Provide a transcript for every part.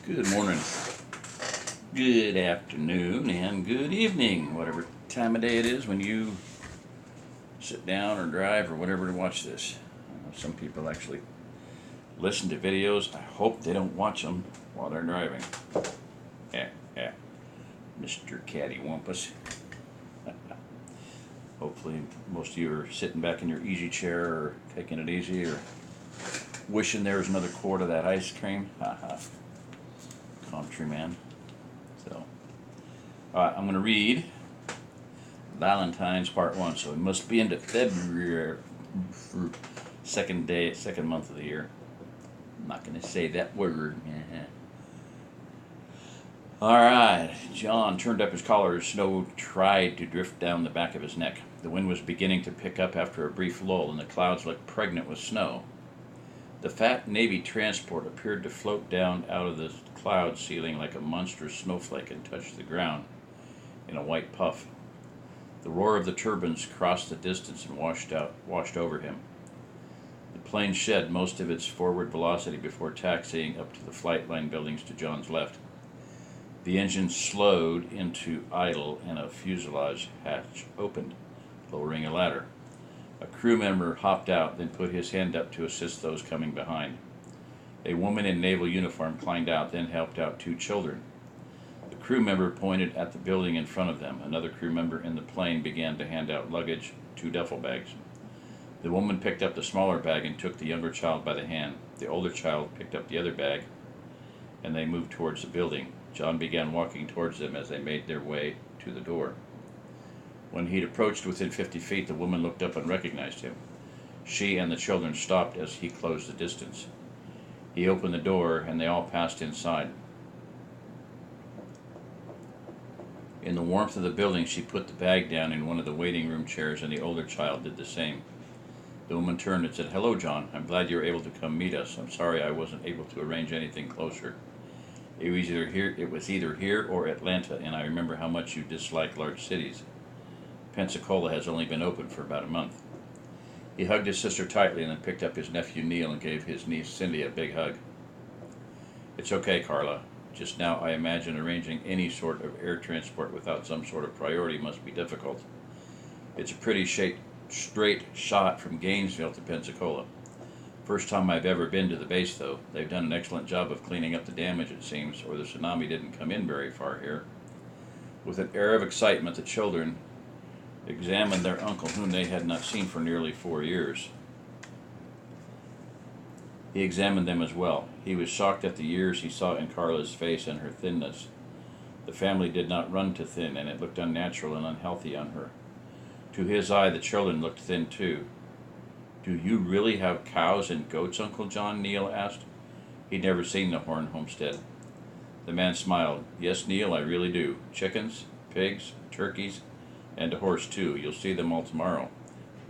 Good morning, good afternoon, and good evening, whatever time of day it is when you sit down or drive or whatever to watch this. Some people actually listen to videos. I hope they don't watch them while they're driving. Yeah, yeah, Mr. Cattywampus. Hopefully, most of you are sitting back in your easy chair or taking it easy or wishing there was another quart of that ice cream. Haha. Countryman. So, alright, I'm going to read Valentines Part 1. So, we must be into February, second month of the year. I'm not going to say that word. Alright, John turned up his collar as snow tried to drift down the back of his neck. The wind was beginning to pick up after a brief lull, and the clouds looked pregnant with snow. The fat Navy transport appeared to float down out of the cloud ceiling like a monstrous snowflake and touched the ground in a white puff. The roar of the turbines crossed the distance and washed over him. The plane shed most of its forward velocity before taxiing up to the flight line buildings to John's left. The engine slowed into idle and a fuselage hatch opened, lowering a ladder. A crew member hopped out, then put his hand up to assist those coming behind. A woman in naval uniform climbed out, then helped out two children. The crew member pointed at the building in front of them. Another crew member in the plane began to hand out luggage, 2 duffel bags. The woman picked up the smaller bag and took the younger child by the hand. The older child picked up the other bag, and they moved towards the building. John began walking towards them as they made their way to the door. When he'd approached within 50 feet, the woman looked up and recognized him. She and the children stopped as he closed the distance. He opened the door, and they all passed inside. In the warmth of the building, she put the bag down in one of the waiting room chairs, and the older child did the same. The woman turned and said, "Hello, John. I'm glad you were able to come meet us. I'm sorry I wasn't able to arrange anything closer. It was either here or Atlanta, and I remember how much you dislike large cities. Pensacola has only been open for about a month." He hugged his sister tightly and then picked up his nephew Neil and gave his niece Cindy a big hug. "It's okay, Carla. Just now I imagine arranging any sort of air transport without some sort of priority must be difficult. It's a pretty straight shot from Gainesville to Pensacola. First time I've ever been to the base, though. They've done an excellent job of cleaning up the damage, it seems, or the tsunami didn't come in very far here." With an air of excitement, the children examined their uncle, whom they had not seen for nearly 4 years. He examined them as well. He was shocked at the years he saw in Carla's face and her thinness. The family did not run to thin, and it looked unnatural and unhealthy on her. To his eye, the children looked thin too. "Do you really have cows and goats, Uncle John?" Neil asked. He'd never seen the Horn homestead. The man smiled. "Yes, Neil, I really do. Chickens, pigs, turkeys, and a horse too. You'll see them all tomorrow."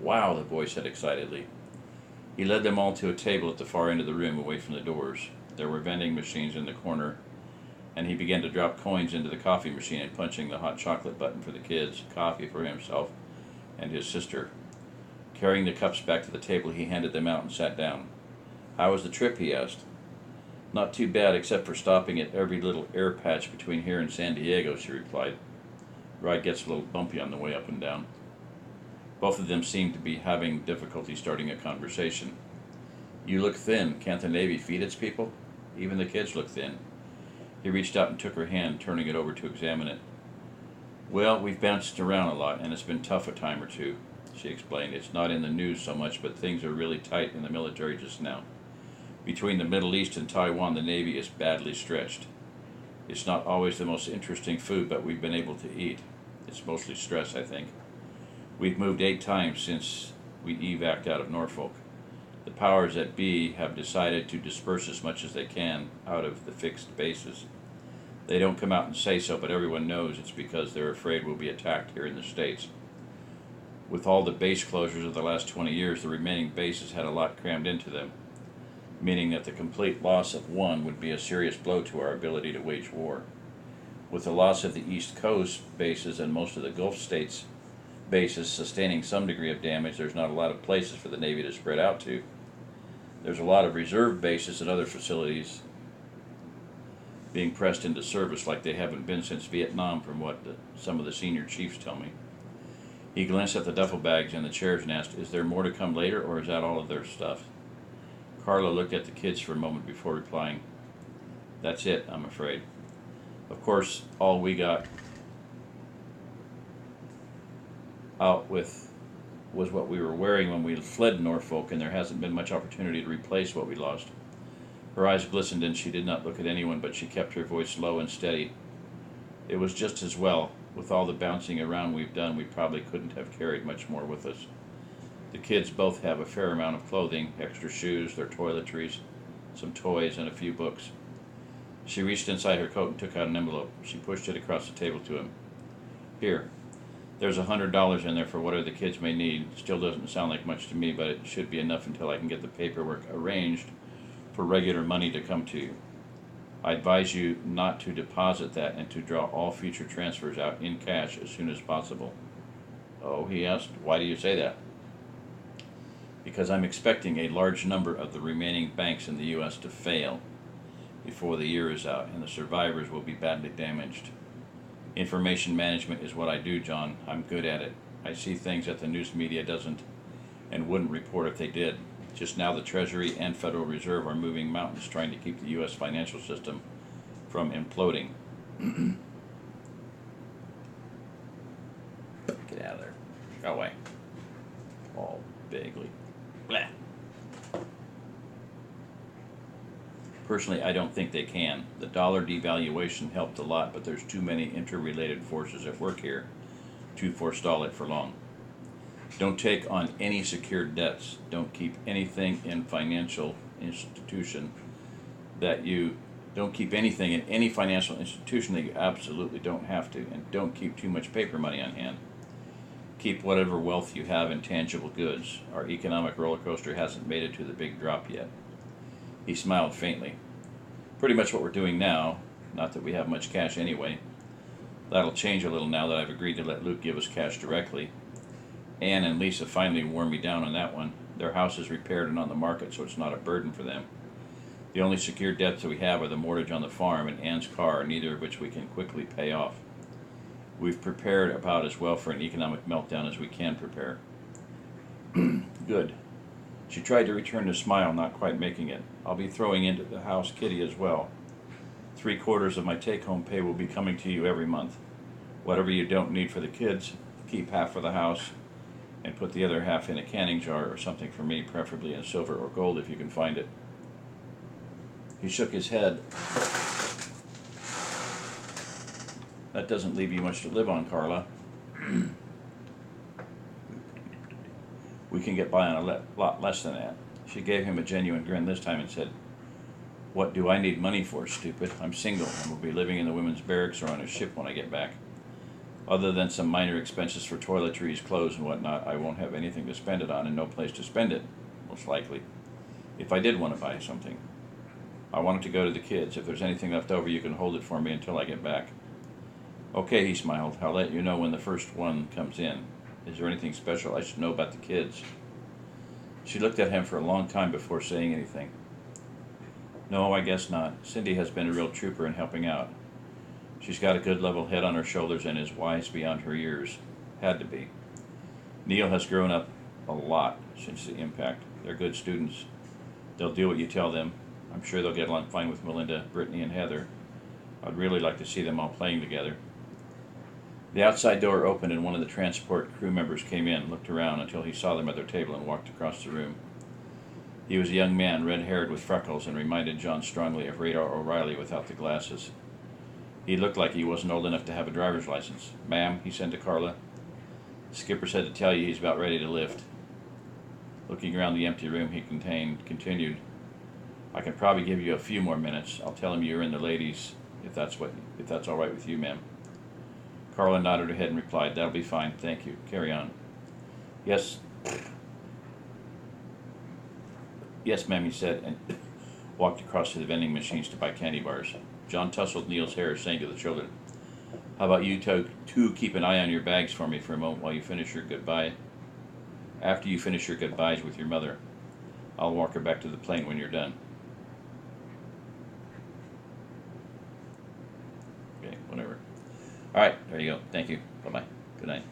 "Wow," the boy said excitedly. He led them all to a table at the far end of the room, away from the doors. There were vending machines in the corner, and he began to drop coins into the coffee machine and punching the hot chocolate button for the kids, coffee for himself and his sister. Carrying the cups back to the table, he handed them out and sat down. "How was the trip?" he asked. "Not too bad, except for stopping at every little air patch between here and San Diego," she replied. "Ride gets a little bumpy on the way up and down." Both of them seemed to be having difficulty starting a conversation. "You look thin. Can't the Navy feed its people?" "Even the kids look thin." He reached out and took her hand, turning it over to examine it. "Well, we've bounced around a lot, and it's been tough a time or two," she explained. "It's not in the news so much, but things are really tight in the military just now. Between the Middle East and Taiwan, the Navy is badly stretched. It's not always the most interesting food, but we've been able to eat. It's mostly stress, I think. We've moved 8 times since we evac'd out of Norfolk. The powers that be have decided to disperse as much as they can out of the fixed bases. They don't come out and say so, but everyone knows it's because they're afraid we'll be attacked here in the States. With all the base closures of the last 20 years, the remaining bases had a lot crammed into them, meaning that the complete loss of one would be a serious blow to our ability to wage war. With the loss of the East Coast bases and most of the Gulf states bases sustaining some degree of damage, there's not a lot of places for the Navy to spread out to. There's a lot of reserve bases and other facilities being pressed into service like they haven't been since Vietnam, from what some of the senior chiefs tell me. He glanced at the duffel bags and the chairs and asked, "Is there more to come later, or is that all of their stuff?" Carla looked at the kids for a moment before replying, "That's it, I'm afraid. Of course, all we got out with was what we were wearing when we fled Norfolk, and there hasn't been much opportunity to replace what we lost." Her eyes glistened and she did not look at anyone, but she kept her voice low and steady. "It was just as well. With all the bouncing around we've done, we probably couldn't have carried much more with us. The kids both have a fair amount of clothing, extra shoes, their toiletries, some toys, and a few books." She reached inside her coat and took out an envelope. She pushed it across the table to him. "Here. There's $100 in there for whatever the kids may need. Still doesn't sound like much to me, but it should be enough until I can get the paperwork arranged for regular money to come to you. I advise you not to deposit that and to draw all future transfers out in cash as soon as possible." "Oh," he asked, "why do you say that?" "Because I'm expecting a large number of the remaining banks in the U.S. to fail before the year is out, and the survivors will be badly damaged. Information management is what I do, John. I'm good at it. I see things that the news media doesn't and wouldn't report if they did. Just now the Treasury and Federal Reserve are moving mountains trying to keep the U.S. financial system from imploding." Get out of there. Go away. All vaguely. Blah. "Personally, I don't think they can. The dollar devaluation helped a lot, but there's too many interrelated forces at work here to forestall it for long. Don't take on any secured debts. Don't keep anything in financial institution that you don't keep anything in any financial institution that you absolutely don't have to, and don't keep too much paper money on hand. Keep whatever wealth you have in tangible goods. Our economic roller coaster hasn't made it to the big drop yet." He smiled faintly. "Pretty much what we're doing now, not that we have much cash anyway. That'll change a little now that I've agreed to let Luke give us cash directly. Ann and Lisa finally wore me down on that one. Their house is repaired and on the market, so it's not a burden for them. The only secured debts that we have are the mortgage on the farm and Ann's car, neither of which we can quickly pay off. We've prepared about as well for an economic meltdown as we can prepare." "Good." She tried to return the smile, not quite making it. "I'll be throwing into the house kitty as well. 3/4 of my take-home pay will be coming to you every month. Whatever you don't need for the kids, keep half for the house, and put the other half in a canning jar or something for me, preferably in silver or gold if you can find it." He shook his head. "That doesn't leave you much to live on, Carla. We can get by on a lot less than that." She gave him a genuine grin this time and said, "What do I need money for, stupid? I'm single and will be living in the women's barracks or on a ship when I get back. Other than some minor expenses for toiletries, clothes, and whatnot, I won't have anything to spend it on and no place to spend it, most likely, if I did want to buy something. I want it to go to the kids. If there's anything left over, you can hold it for me until I get back." "Okay," he smiled. "I'll let you know when the first one comes in. Is there anything special I should know about the kids?" She looked at him for a long time before saying anything. "No, I guess not. Cindy has been a real trooper in helping out. She's got a good level head on her shoulders and is wise beyond her years. Had to be. Neil has grown up a lot since the impact. They're good students. They'll do what you tell them. I'm sure they'll get along fine with Melinda, Brittany, and Heather. I'd really like to see them all playing together." The outside door opened and one of the transport crew members came in, looked around until he saw them at their table, and walked across the room. He was a young man, red-haired with freckles, and reminded John strongly of Radar O'Reilly without the glasses. He looked like he wasn't old enough to have a driver's license. "Ma'am," he said to Carla, "the skipper said to tell you he's about ready to lift." Looking around the empty room he continued, "I can probably give you a few more minutes. I'll tell him you're in the ladies, if that's all right with you, ma'am." Carla nodded her head and replied, "That'll be fine, thank you. Carry on." Yes, ma'am," he said, and walked across to the vending machines to buy candy bars. John tousled Neil's hair, saying to the children, "How about you two keep an eye on your bags for me for a moment while you finish your goodbye? After you finish your goodbyes with your mother, I'll walk her back to the plane when you're done." Okay, whatever. All right, there you go. Thank you. Bye bye. Good night.